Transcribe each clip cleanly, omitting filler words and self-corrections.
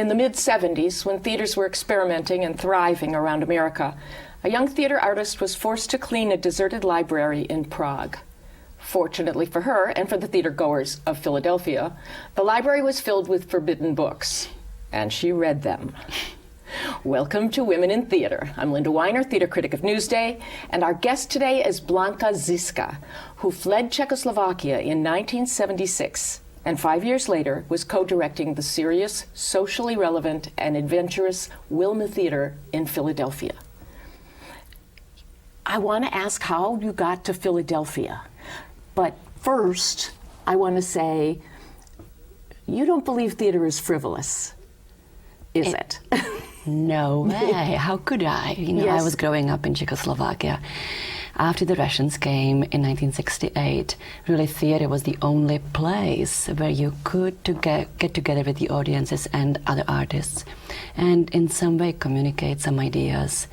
In the mid-'70s, when theaters were experimenting and thriving around America, a young theater artist was forced to clean a deserted library in Prague. Fortunately for her and for the theater goers of Philadelphia, the library was filled with forbidden books, and she read them. Welcome to Women in Theater. I'm Linda Weiner, theater critic of Newsday, and our guest today is Blanka Zizka, who fled Czechoslovakia in 1976 and 5 years later was co-directing the serious, socially relevant, and adventurous Wilma Theater in Philadelphia. I want to ask how you got to Philadelphia, but first I want to say you don't believe theater is frivolous, is it? No way. How could I? Yes. I was growing up in Czechoslovakia. After the Russians came in 1968, really theater was the only place where you could get together with the audiences and other artists and in some way communicate some ideas,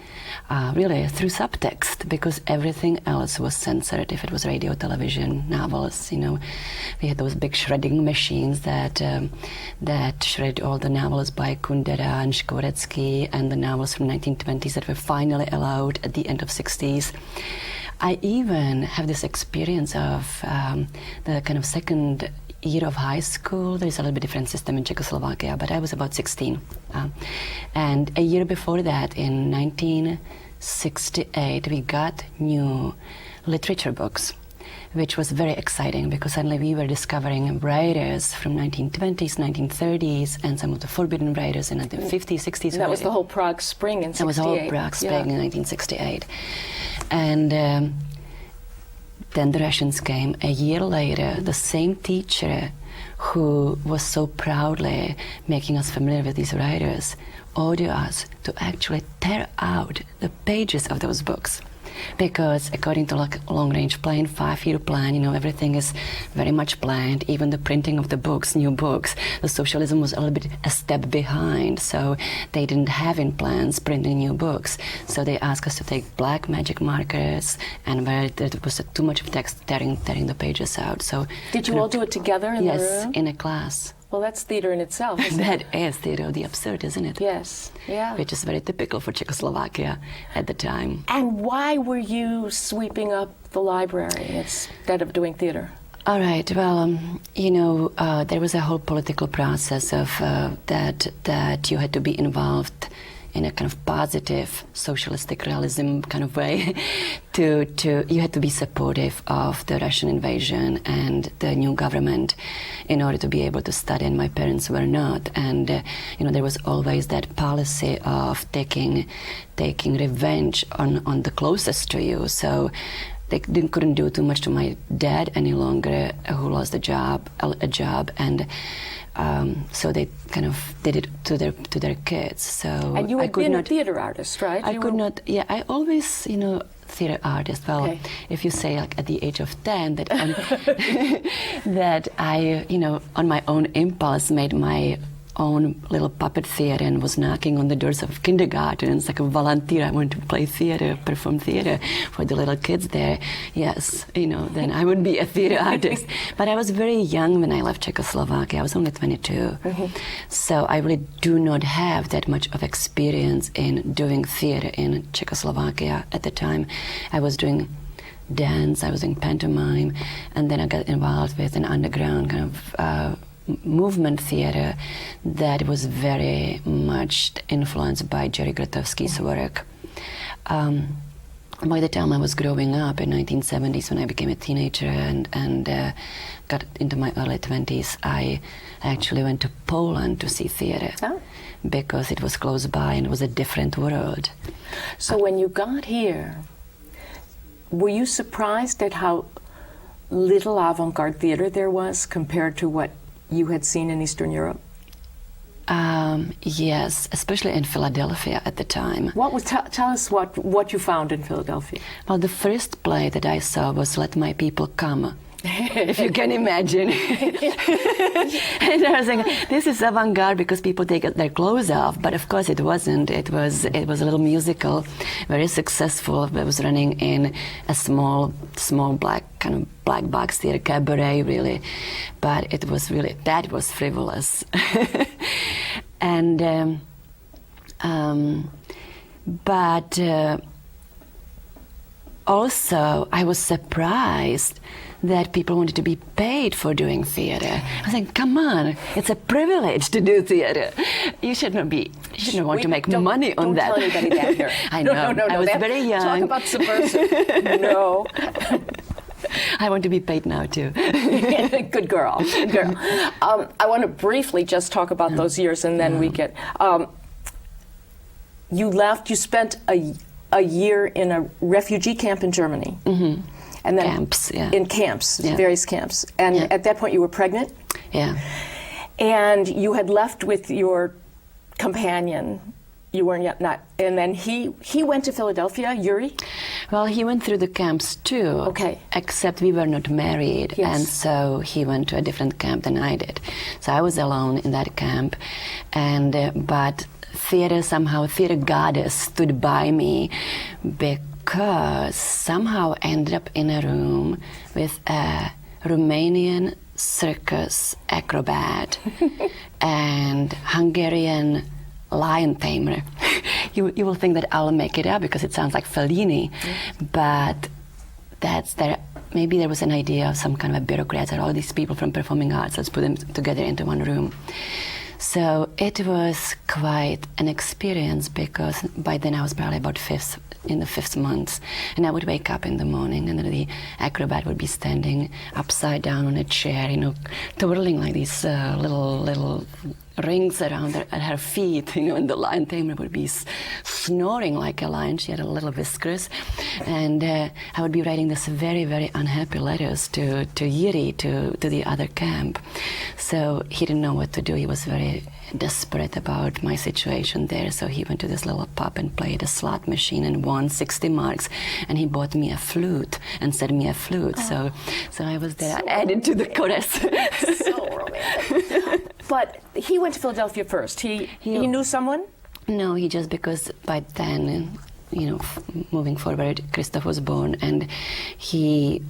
really through subtext, because everything else was censored. If it was radio, television, novels, we had those big shredding machines that shredded all the novels by Kundera and Škvorecký and the novels from 1920s that were finally allowed at the end of 60s. I even have this experience of the kind of second year of high school. There is a little bit different system in Czechoslovakia, but I was about 16. And a year before that, in 1968, we got new literature books, which was very exciting because suddenly we were discovering writers from 1920s, 1930s, and some of the forbidden writers in the 50s, 60s. And that was the whole Prague Spring in 68. That was the whole Prague Spring in 1968. And then the Russians came. A year later, the same teacher who was so proudly making us familiar with these writers ordered us to actually tear out the pages of those books. Because according to long-range plan, 5-year plan, everything is very much planned, even the printing of the books, new books. The socialism was a little bit a step behind, so they didn't have in plans printing new books. So they asked us to take black magic markers, and where there was too much of text, tearing the pages out. So did you all do it together in the room? Yes, in a class. Well, that's theater in itself, isn't That is theater of the absurd, isn't it? Yes, yeah. Which is very typical for Czechoslovakia at the time. And why were you sweeping up the library instead of doing theater? All right. Well, there was a whole political process of that you had to be involved in a kind of positive socialistic realism kind of way. You had to be supportive of the Russian invasion and the new government in order to be able to study, and my parents were not. And there was always that policy of taking revenge on the closest to you. So they couldn't do too much to my dad any longer, who lost a job, and so they kind of did it to their kids. So and you had been a theater artist, right? I could not. Yeah, I always, theater artist. Well, okay. If you say at the age of 10 that that I, on my own impulse made my own little puppet theater and was knocking on the doors of kindergarten. It's like a volunteer. I want to play theater, perform theater for the little kids there. Yes, then I would be a theater artist. But I was very young when I left Czechoslovakia. I was only 22. Mm-hmm. So I really do not have that much of experience in doing theater in Czechoslovakia at the time. I was doing dance, I was doing pantomime, and then I got involved with an underground kind of movement theater that was very much influenced by Jiri work. By the time I was growing up in 1970s, when I became a teenager and got into my early 20s, I actually went to Poland to see theater because it was close by and it was a different world. So when you got here, were you surprised at how little avant-garde theater there was compared to what you had seen in Eastern Europe? Yes, especially in Philadelphia at the time. Tell us what you found in Philadelphia. Well, the first play that I saw was Let My People Come. If you can imagine. And I was thinking, this is avant-garde because people take their clothes off, but of course it wasn't. It was a little musical, very successful. It was running in a small black box theater, cabaret really, but that was frivolous. And but also I was surprised that people wanted to be paid for doing theater. I was like, come on, it's a privilege to do theater. You should not want to make money on that. Don't tell anybody that here. I know. No, I was very young. Talk about subversive. No. I want to be paid now too. Good girl. Good girl. I want to briefly just talk about those years, and then we get. You left. You spent a year in a refugee camp in Germany. Mm-hmm. And then camps, yeah. In camps, yeah. Various camps. And yeah. At that point, you were pregnant. Yeah. And you had left with your companion. You weren't yet not. And then he went to Philadelphia, Jiri? Well, he went through the camps too. Okay. Except we were not married. Yes. And so he went to a different camp than I did. So I was alone in that camp. And but theater goddess stood by me because somehow I ended up in a room with a Romanian circus acrobat and Hungarian lion tamer. You will think that I'll make it up because it sounds like Fellini, but maybe there was an idea of some kind of a bureaucrat or all these people from performing arts, let's put them together into one room. So it was quite an experience because by then I was probably about in the fifth month, and I would wake up in the morning and the acrobat would be standing upside down on a chair, twirling like these little rings around at her feet, and the lion tamer would be snoring like a lion. She had a little whiskers, and I would be writing this very, very unhappy letters to Jiri, to the other camp. So he didn't know what to do. He was very desperate about my situation there, so he went to this little pub and played a slot machine and won 60 marks, and he bought me a flute and sent me a flute. So I was there, added to the chorus. So romantic. But he went to Philadelphia first. He knew someone? No, he just because by then, moving forward, Christoph was born, and he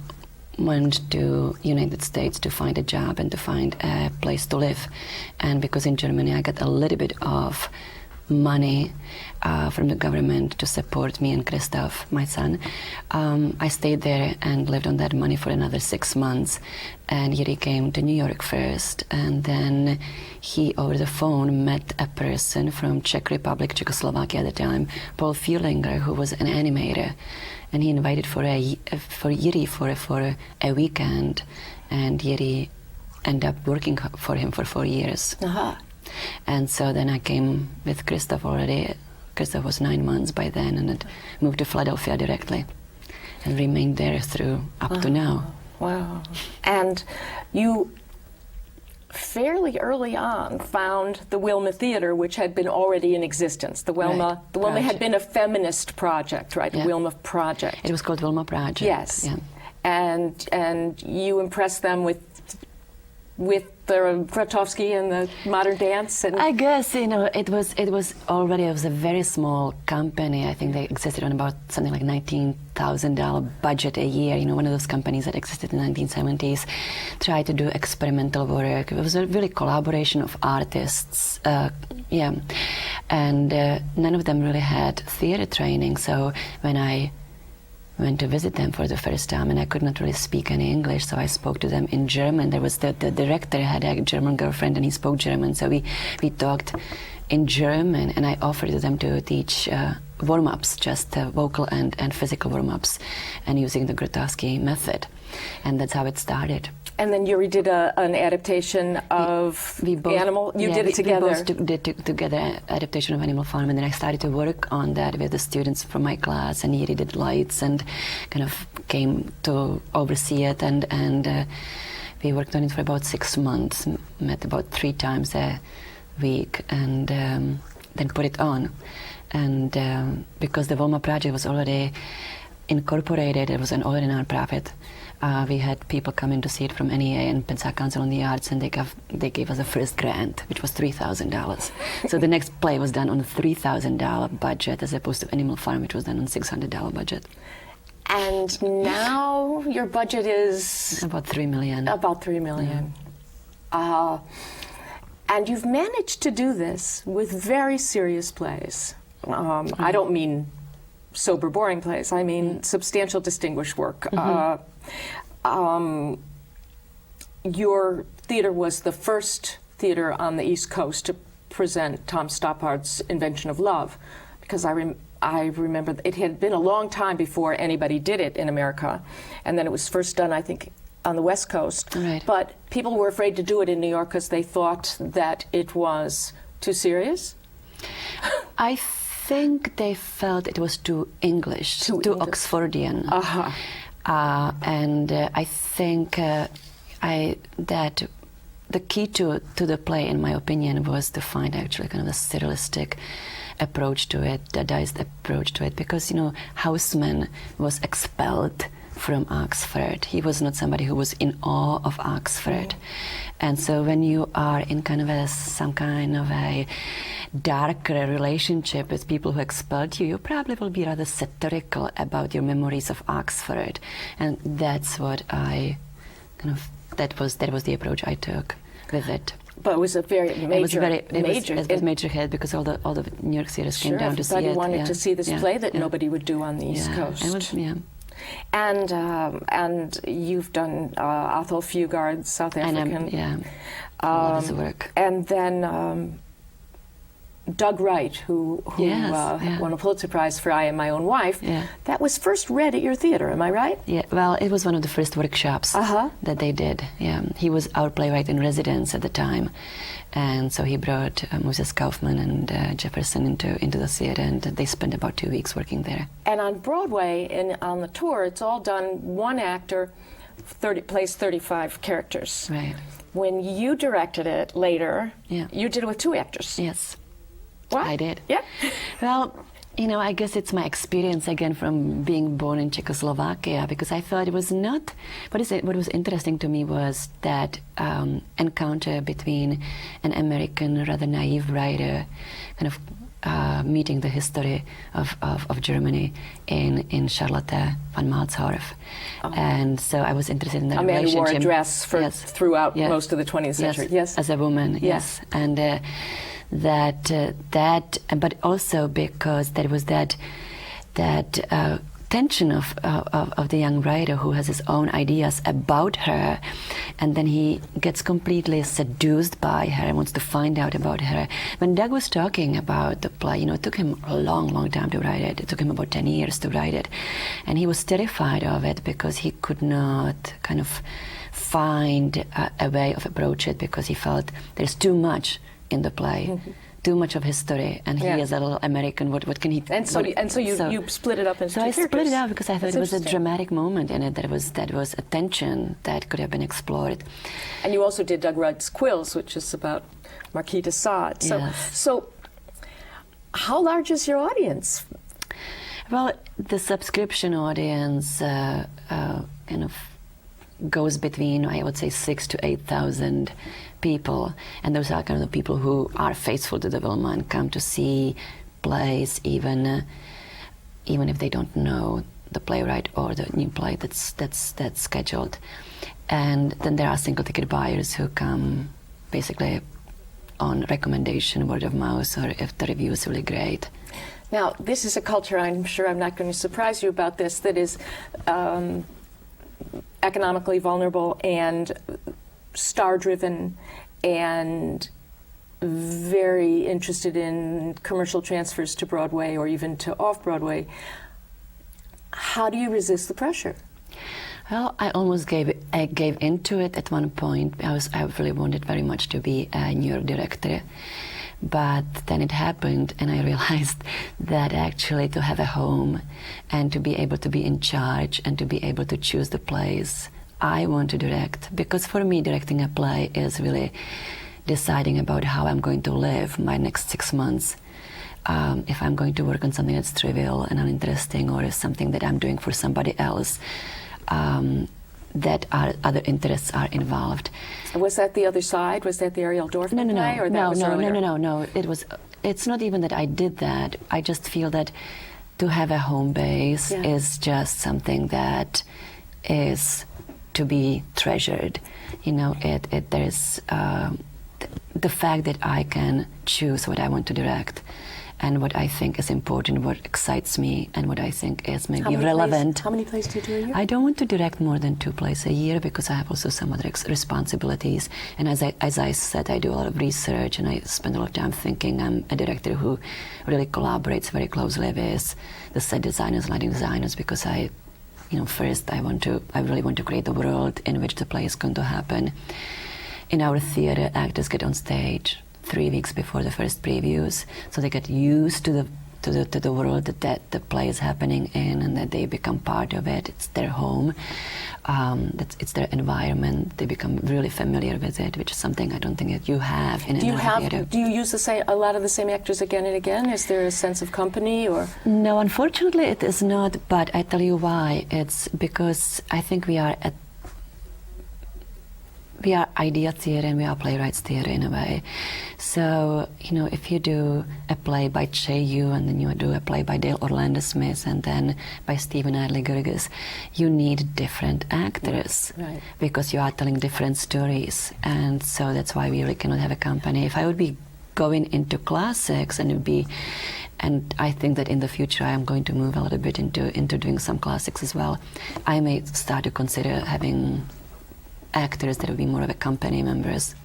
went to United States to find a job and to find a place to live. And because in Germany I got a little bit of money from the government to support me and Christoph, my son, I stayed there and lived on that money for another 6 months. And Jiri came to New York first, and then he, over the phone, met a person from Czech Republic, Czechoslovakia at the time, Paul Fierlinger, who was an animator, and he invited for Jiri for a weekend, and Jiri ended up working for him for 4 years. Uh-huh. And so then I came with Christoph already. Christoph was 9 months by then, and had moved to Philadelphia directly, and remained there up to now. Wow. And you fairly early on found the Wilma Theater, which had been already in existence. The Wilma had been a feminist project, right? Yeah. The Wilma Project. It was called Wilma Project. Yes. Yeah. And you impressed them with the Grotowski and the modern dance, and I guess it was a very small company. I think they existed on about something like $19,000 budget a year. One of those companies that existed in the 1970s, tried to do experimental work. It was a really collaboration of artists, and none of them really had theater training. So when I went to visit them for the first time, and I could not really speak any English, so I spoke to them in German. There was the director had a German girlfriend, and he spoke German, so we talked in German, and I offered them to teach warm-ups, just vocal and physical warm-ups, and using the Grotowski method, and that's how it started. And then Jiri did an adaptation of Animal. You did it together. We both did together adaptation of Animal Farm, and then I started to work on that with the students from my class, and Jiri did lights and kind of came to oversee it, and we worked on it for about 6 months, met about 3 times a week, and then put it on. And because the Wilma Project was already incorporated, it was already a non-profit. We had people come in to see it from NEA and Pensacola Council on the Arts, and they gave us a first grant, which was $3,000. So the next play was done on a $3,000 budget, as opposed to Animal Farm, which was done on a $600 budget. And now your budget is about $3 million. About $3 million. Yeah. And you've managed to do this with very serious plays. I don't mean sober, boring plays. I mean substantial, distinguished work. Your theater was the first theater on the East Coast to present Tom Stoppard's Invention of Love, because I remember it had been a long time before anybody did it in America, and then it was first done, I think, on the West Coast. Right. But people were afraid to do it in New York because they thought that it was too serious. I think they felt it was too English, too Oxfordian. And I think that the key to the play, in my opinion, was to find actually kind of a stylistic approach to it, Dadaist approach to it, because, you know, Houseman was expelled from Oxford. He was not somebody who was in awe of Oxford. And so when you are in kind of some kind of a darker relationship with people who expelled you, you probably will be rather satirical about your memories of Oxford. And that's what I kind of, that was the approach I took with it. But it was a very major, it was major hit because all the New York theaters came down to see it. Everybody wanted to see this play that nobody would do on the East Coast. It was, And you've done Athol Fugard, South African. A lot of work. And then Doug Wright, who won a Pulitzer Prize for I Am My Own Wife. That was first read at your theater, am I right? Yeah, well, it was one of the first workshops that they did. Yeah, he was our playwright in residence at the time, and so he brought Moses Kaufman and Jefferson into the theater, and they spent about 2 weeks working there. And on Broadway, on the tour, it's all done. One actor plays 35 characters. Right. When you directed it later, you did it with 2 actors. Yes. What? I did. Yeah. Well, you know, I guess it's my experience again from being born in Czechoslovakia, because I thought it was not. What was interesting to me was that encounter between an American, rather naive writer, kind of meeting the history of Germany in Charlotte von Malzhorf. And so I was interested in that relationship. A man who wore a dress throughout most of the 20th century. Yes, as a woman. Yes. And but also because there was that tension of the young writer who has his own ideas about her, and then he gets completely seduced by her and wants to find out about her. When Doug was talking about the play, you know, it took him a long time to write it. It took him about 10 years to write it, and he was terrified of it because he could not kind of find a way of approach it, because he felt there's too much in the play, too much of history, and he is a little American. What can he? And so you split it up into 2 characters. So I split it up because I thought it was a dramatic moment in it. That was a tension that could have been explored. And you also did Doug Wright's Quills, which is about Marquis de Sade. So how large is your audience? Well, the subscription audience kind of goes between, I would say, 6,000 to 8,000 people, and those are kind of the people who are faithful to the Wilma and come to see plays, even if they don't know the playwright or the new play that's scheduled. And then there are single ticket buyers who come basically on recommendation, word of mouth, or if the review is really great. Now, this is a culture, I'm sure I'm not going to surprise you about this, that is economically vulnerable and star-driven and very interested in commercial transfers to Broadway or even to off-Broadway. How do you resist the pressure? Well, I almost gave into it at one point. I really wanted very much to be a New York director. But then it happened, and I realized that actually to have a home and to be able to be in charge and to be able to choose the plays I want to direct, because for me directing a play is really deciding about how I'm going to live my next 6 months. If I'm going to work on something that's trivial and uninteresting, or something that I'm doing for somebody else, that other interests are involved. Was that The Other Side? Was that the Ariel Dorfman play? Or that was earlier? No. It's not even that I did that. I just feel that to have a home base is just something that is to be treasured. You know, the fact that I can choose what I want to direct and what I think is important, what excites me, and what I think is maybe relevant. How many plays do you do a year? I don't want to direct more than 2 plays a year because I have also some other responsibilities. And as I said, I do a lot of research and I spend a lot of time thinking. I'm a director who really collaborates very closely with the set designers, lighting designers, because first I really want to create the world in which the play is going to happen. In our theater, actors get on stage 3 weeks before the first previews, so they get used to the world that the play is happening in, and that they become part of it. It's their home, it's their environment. They become really familiar with it, which is something I don't think that you have in another theater. Do you use a lot of the same actors again and again? Is there a sense of company, or? No, unfortunately, it is not. But I tell you why. It's because I think we are idea theater and we are playwrights theater in a way. So, if you do a play by Che Yu and then you do a play by Dale Orlando Smith and then by Stephen Adly-Gurgis, you need different actors because you are telling different stories. And so that's why we really cannot have a company. If I would be going into classics and I think that in the future I am going to move a little bit into doing some classics as well, I may start to consider having actors that would be more of a company members.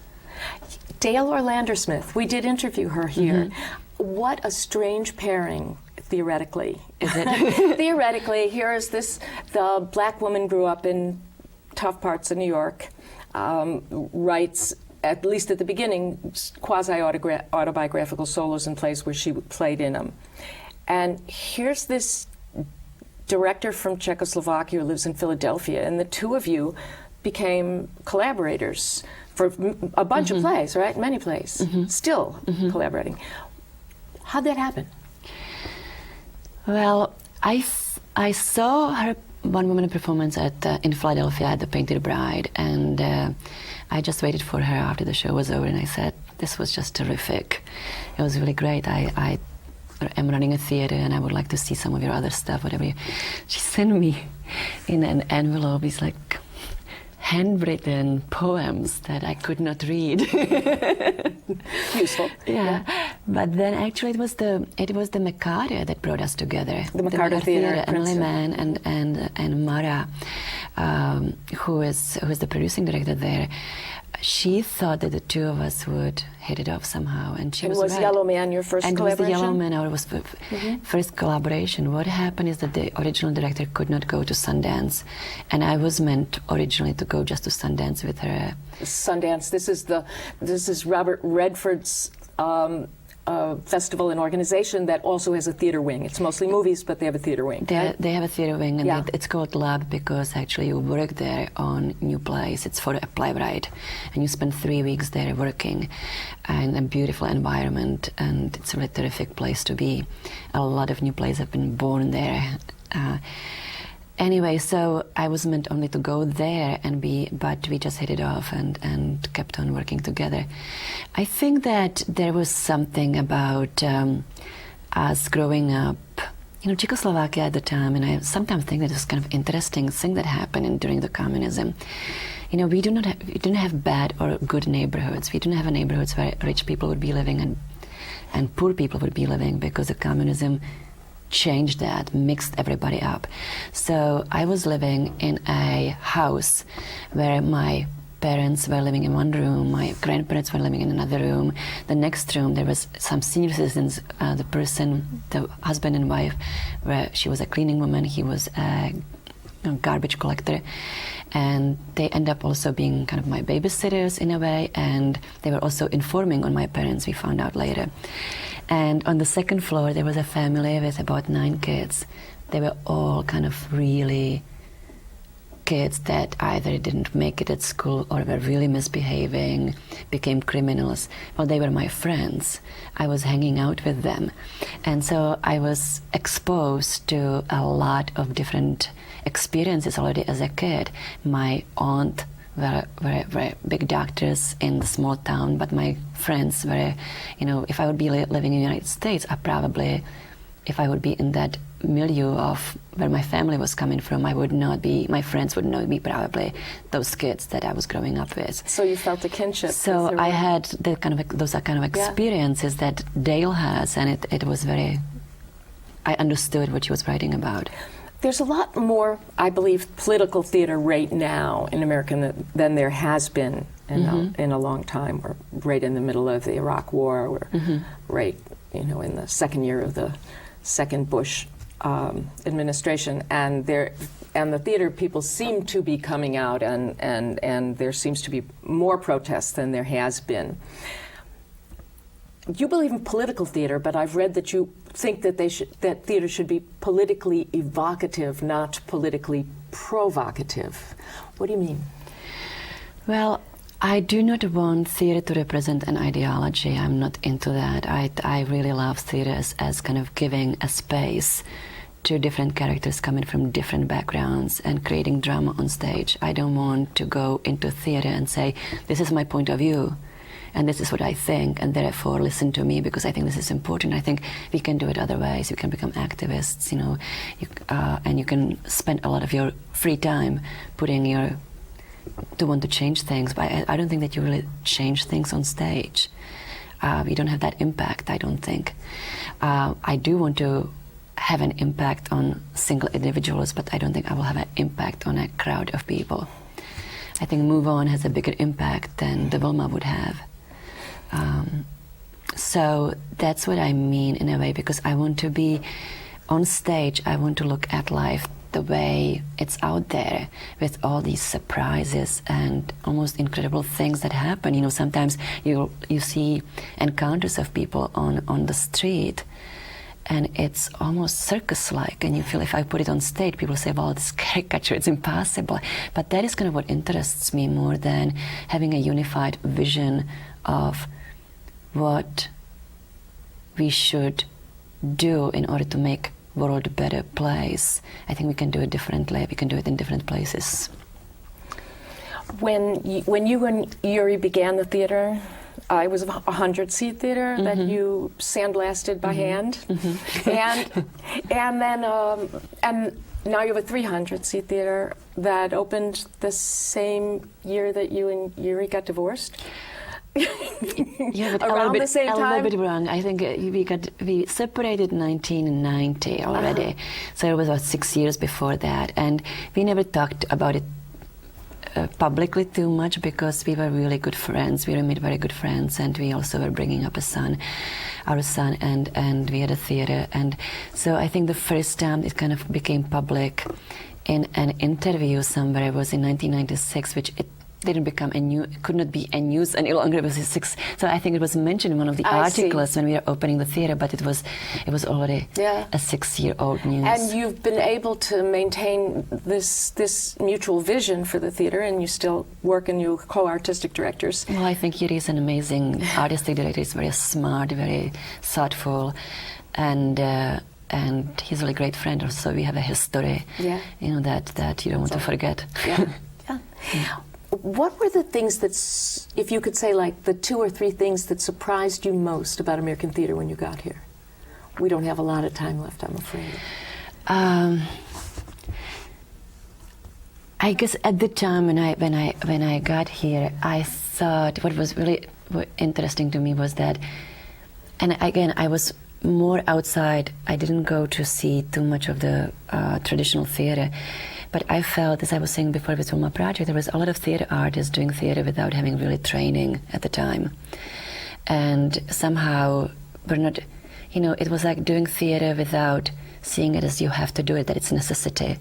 Dale Orlando Smith, we did interview her here. What a strange pairing, theoretically. Is it? Theoretically, here's the black woman grew up in tough parts of New York, writes, at least at the beginning, quasi-autobiographical solos and plays where she played in them. And here's this director from Czechoslovakia who lives in Philadelphia, and the two of you became collaborators for a bunch of plays, right? Many plays. Still collaborating. How'd that happen? Well, I saw her one-woman performance in Philadelphia at the Painted Bride, and I just waited for her after the show was over, and I said, this was just terrific. It was really great. I am running a theater, and I would like to see some of your other stuff, whatever. She sent me in an envelope, these handwritten poems that I could not read. Useful. Yeah. But then actually it was the Mercader that brought us together. The Mercader Theater and Lehman and Mara, who is the producing director there. She thought that the two of us would hit it off somehow, and she was right. Was Yellow Man your first collaboration? And it was the Yellow Man, our first collaboration. What happened is that the original director could not go to Sundance, and I was meant originally to go just to Sundance with her. Sundance. This is Robert Redford's festival and organization that also has a theater wing. It's mostly movies, but they have a theater wing. They have a theater wing, and it's called Lab because actually you work there on new plays. It's for a playwright, and you spend 3 weeks there working in a beautiful environment, and it's a really terrific place to be. A lot of new plays have been born there. Anyway, so I was meant only to go there but we just hit it off and kept on working together. I think that there was something about us growing up, Czechoslovakia at the time, and I sometimes think that it was kind of interesting thing that happened during the communism. We didn't have bad or good neighborhoods. We didn't have neighborhoods where rich people would be living and poor people would be living because the communism changed that, mixed everybody up. So I was living in a house where my parents were living in one room, my grandparents were living in another room. The next room there was some senior citizens, the husband and wife, where she was a cleaning woman, he was a garbage collector, and they end up also being kind of my babysitters in a way, and they were also informing on my parents, we found out later. And on the second floor there was a family with about 9 kids. They were all kind of really kids that either didn't make it at school or were really misbehaving, became criminals. Well, they were my friends. I was hanging out with them. And so I was exposed to a lot of different experiences already as a kid. My aunt were big doctors in the small town, but my friends were, if I would be living in the United States, I probably if I would be in that milieu of where my family was coming from, I would not be, my friends would not be probably those kids that I was growing up with. So you felt a kinship. So I had the kind of, those are kind of experiences that Dale has, and it was very, I understood what she was writing about. There's a lot more, I believe, political theater right now in America than there has been in a long time. We're right in the middle of the Iraq War. We're right, in the second year of the second Bush administration, and the theater people seem to be coming out, and there seems to be more protests than there has been. You believe in political theater, but I've read that you think that that theater should be politically evocative, not politically provocative. What do you mean? Well, I do not want theater to represent an ideology. I'm not into that. I really love theater as kind of giving a space to different characters coming from different backgrounds and creating drama on stage. I don't want to go into theater and say, this is my point of view, and this is what I think, and therefore listen to me because I think this is important. I think we can do it other ways. You can become activists, and you can spend a lot of your free time to want to change things, but I don't think that you really change things on stage. You don't have that impact, I don't think. I do want to have an impact on single individuals, but I don't think I will have an impact on a crowd of people. I think Move On has a bigger impact than the Wilma would have. So that's what I mean in a way, because I want to be on stage, I want to look at life the way it's out there, with all these surprises and almost incredible things that happen. Sometimes you see encounters of people on the street, and it's almost circus-like, and you feel if I put it on stage, people say, well, it's caricature, it's impossible. But that is kind of what interests me more than having a unified vision of what we should do in order to make world a better place. I think we can do it differently. We can do it in different places. When you and Jiri began the theater, it was a 100-seat theater that you sandblasted by hand, and then now you have a 300-seat theater that opened the same year that you and Jiri got divorced. Yeah, but around the same time? A little bit wrong. I think we separated in 1990 already, so it was about 6 years before that, and we never talked about it publicly too much because we were really good friends. We remained very good friends, and we also were bringing up our son, and we had a theater, and so I think the first time it kind of became public in an interview somewhere was in 1996, which it didn't become could not be a news any longer. It was a six. So I think it was mentioned in one of the articles when we were opening the theater, but it was already a 6-year-old news. And you've been able to maintain this mutual vision for the theater, and you still work and you co-artistic directors. Well, I think Jiri is an amazing artistic director. He's very smart, very thoughtful, and he's a really great friend. Also, we have a history, that you don't want to forget. Yeah. What were the things if you could say, like, the 2 or 3 things that surprised you most about American theater when you got here? We don't have a lot of time left, I'm afraid. I guess at the time when I got here, I thought what was really interesting to me was that, and again, I was more outside. I didn't go to see too much of the traditional theater. But I felt, as I was saying before with Wilma Project, there was a lot of theater artists doing theater without having really training at the time. And somehow we're not, it was like doing theater without seeing it as you have to do it, that it's a necessity,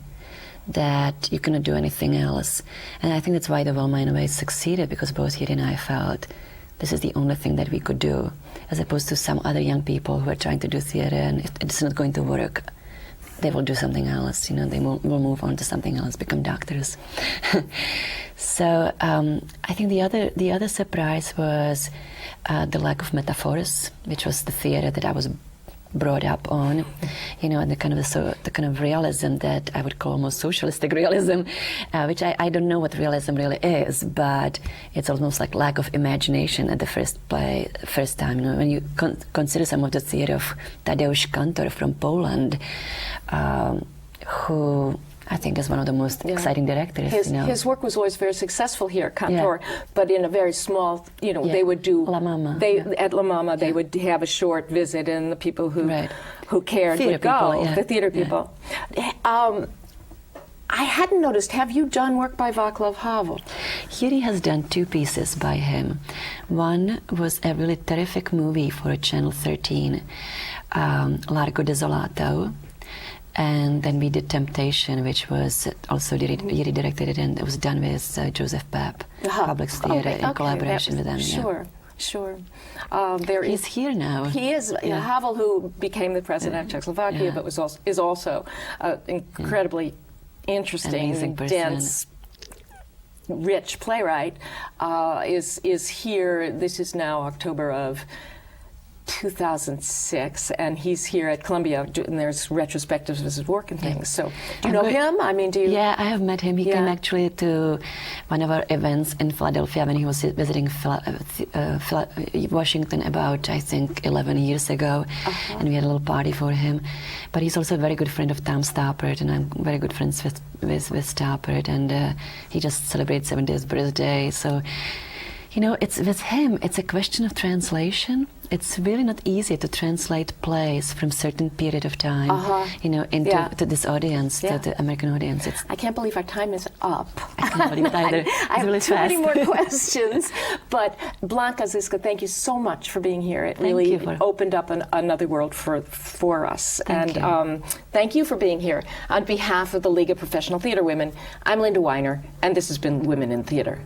that you cannot do anything else. And I think that's why the Wilma in a way succeeded, because both Jiri and I felt this is the only thing that we could do, as opposed to some other young people who are trying to do theater and if it's not going to work, they will do something else, they will move on to something else, become doctors. So I think the other surprise was the lack of metaphors, which was the theater that I was brought up on, you know, and the kind of realism that I would call almost socialistic realism, which I don't know what realism really is, but it's almost like lack of imagination at the first time. You know, when you consider some of the theatre of Tadeusz Kantor from Poland, who I think is one of the most exciting directors. His work was always very successful here, Kantor, but in a very small, you know, they would do La Mama. At La Mama, they would have a short visit, and the people who cared theater would go. People, the theater people. I hadn't noticed. Have you done work by Václav Havel? Jiri has done 2 pieces by him. One was a really terrific movie for Channel 13, Largo Desolato. And then we did Temptation, which was also Jiri directed it, and it was done with Joseph Papp, Public Theatre, in collaboration with them. Sure. He's here now. He is. Havel, who became the president of Czechoslovakia, but is also incredibly interesting, dense, rich playwright, is here. This is now October of 2006, and he's here at Columbia, and there's retrospectives of his work and things. So, do you know him? I mean, do you? Yeah, I have met him. He came actually to one of our events in Philadelphia when he was visiting Washington about, I think, 11 years ago, and we had a little party for him. But he's also a very good friend of Tom Stoppard, and I'm very good friends with Stoppard, and he just celebrated 70th birthday. So, you know, it's with him, it's a question of translation. It's really not easy to translate plays from certain period of time, you know, into to this audience, to the American audience. I can't believe our time is up. I can't believe it either. I have really too fast. many more questions. But Blanka Zizka, thank you so much for being here. It really opened up another world for us. Thank you for being here. On behalf of the League of Professional Theatre Women, I'm Linda Weiner, and this has been Women in Theatre.